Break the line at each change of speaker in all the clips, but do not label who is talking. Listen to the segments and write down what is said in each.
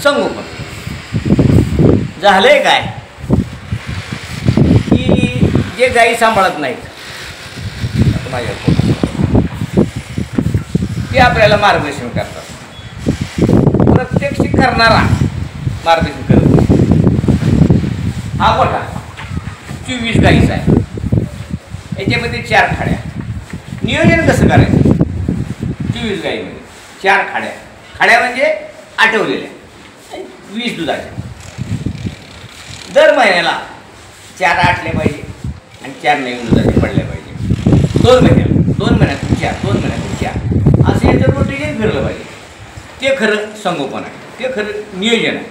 संगोपन झालंय काय की जे गायी सांभाळत नाहीत माझ्या ते आपल्याला मार्गदर्शन करतात. प्रत्यक्ष करणारा मार्गदर्शन करत नाही. हा मोठा 24 गायीचा आहे. याच्यामध्ये 4 खाड्या. नियोजन कसं करायचं? 24 गायीमध्ये 4 खाड्या. खाड्या म्हणजे आठवलेल्या 20 दुधाच्या. दर महिन्याला 4 आटल्या पाहिजे आणि 4 नवीन दुधाचे पडल्या पाहिजे. 2 महिन्याला 2 महिन्यातून 4 2 महिन्यातून 4 असं याचं रोटेशन फिरलं पाहिजे. ते खरं संगोपन आहे. ते खरं नियोजन आहे.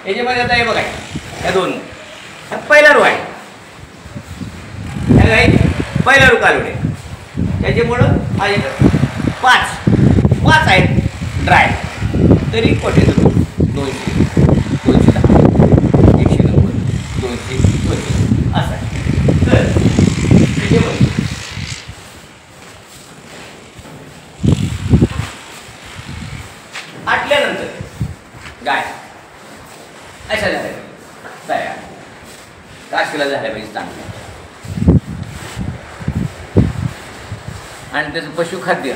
याच्यामध्ये आता हे बघा ह्या 2 पहिला रो आहे. ह्या गाई पहिला रो कालवडे. त्याच्यामुळं माझ्याकडं 5 आहेत ड्राय. तरी कोट्याचं 200 210 190 220 असं आहे. तर त्याच्यामध्ये आटल्यानंतर गाय अशा झाल्या पाहिजे तयार. काशीला झाल्या पाहिजे चांगल्या. आणि त्याचं पशुखाद्य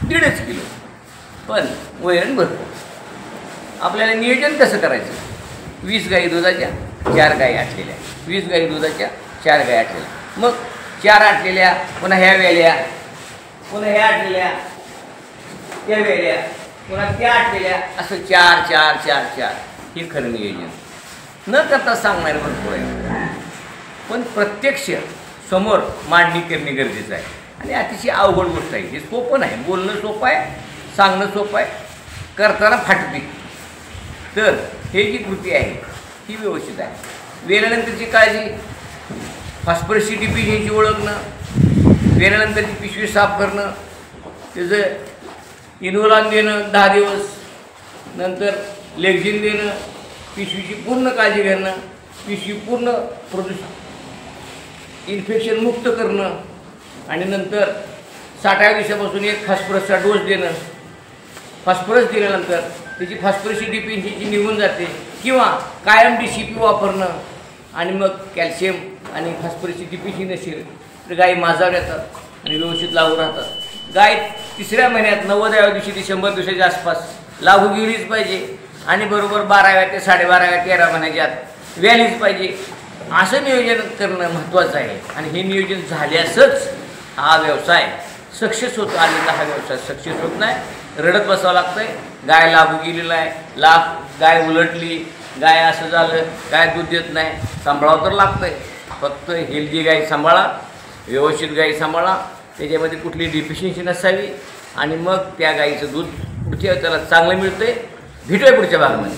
1.5 किलो. पण वैरण भरपूर. आपल्याला नियोजन कसं करायचं? 20 गाई दुधाच्या 4 गाई आटलेल्या. 20 गाई दुधाच्या 4 गाई आटलेल्या. मग 4 आटलेल्या पुन्हा ह्या वेल्या पुन्हा ह्या आटलेल्या त्या वेल्या पुन्हा त्या आटलेल्या असं 4 4 4 4 हे खरं नियोजन न करता सांगणारे भरपूर आहे. पण प्रत्यक्ष समोर मांडणी करणे गरजेचं आहे. आणि अतिशय अवघड गोष्ट आहे. हे सोपं नाही. बोलणं सोपं आहे, सांगणं सोपं आहे, करताना फाटते. तर हे जी कृती आहे ही व्यवस्थित आहे. वेल्यानंतरची काळजी, फॉस्फरसची डिफिशियन्सी ओळखणं, वेल्यानंतरची पिशवी साफ करणं, त्याचं इन्व्हॉलान देणं 10 दिवस, नंतर लेक्झिन देणं, पिशवीची पूर्ण काळजी घेणं, पिशवी पूर्ण इन्फेक्शन मुक्त करणं आणि नंतर 60व्या दिवसापासून एक फॉस्फरसचा डोस देणं. फॉस्फरस दिल्यानंतर त्याची फॉस्फरसची डिफिशियन्सी निघून जाते किंवा कायम DCP वापरणं. आणि मग कॅल्शियम आणि फॉस्फरसची डिफिशियन्सी नसेल तर गायी माजावर येतात आणि व्यवस्थित लागू राहतात. गाय 3ऱ्या महिन्यात 90व्या दिवशी ते 100 दिवसाच्या आसपास लागू गेलीच पाहिजे आणि बरोबर 12व्या ते 12.5व्या 13 महिन्याच्या आत व्यालीच पाहिजे. असं नियोजन करणं महत्त्वाचं आहे. आणि हे नियोजन झाल्यासच हा व्यवसाय सक्सेस होतो. आणि हा व्यवसाय सक्सेस होत नाही. रडत बसावं लागतं आहे. गाय लागू गेलेला आहे, गाय उलटली, गाय असं झालं, गाय दूध देत नाही, सांभाळावं तर लागतं आहे. फक्त हेल्दी गाय सांभाळा, व्यवस्थित गाय सांभाळा, त्याच्यामध्ये कुठली डिफिशियन्सी नसावी आणि मग त्या गाईचं दूध पुढच्या त्याला चांगलं मिळतं आहे. भेटूया पुढच्या भागामध्ये.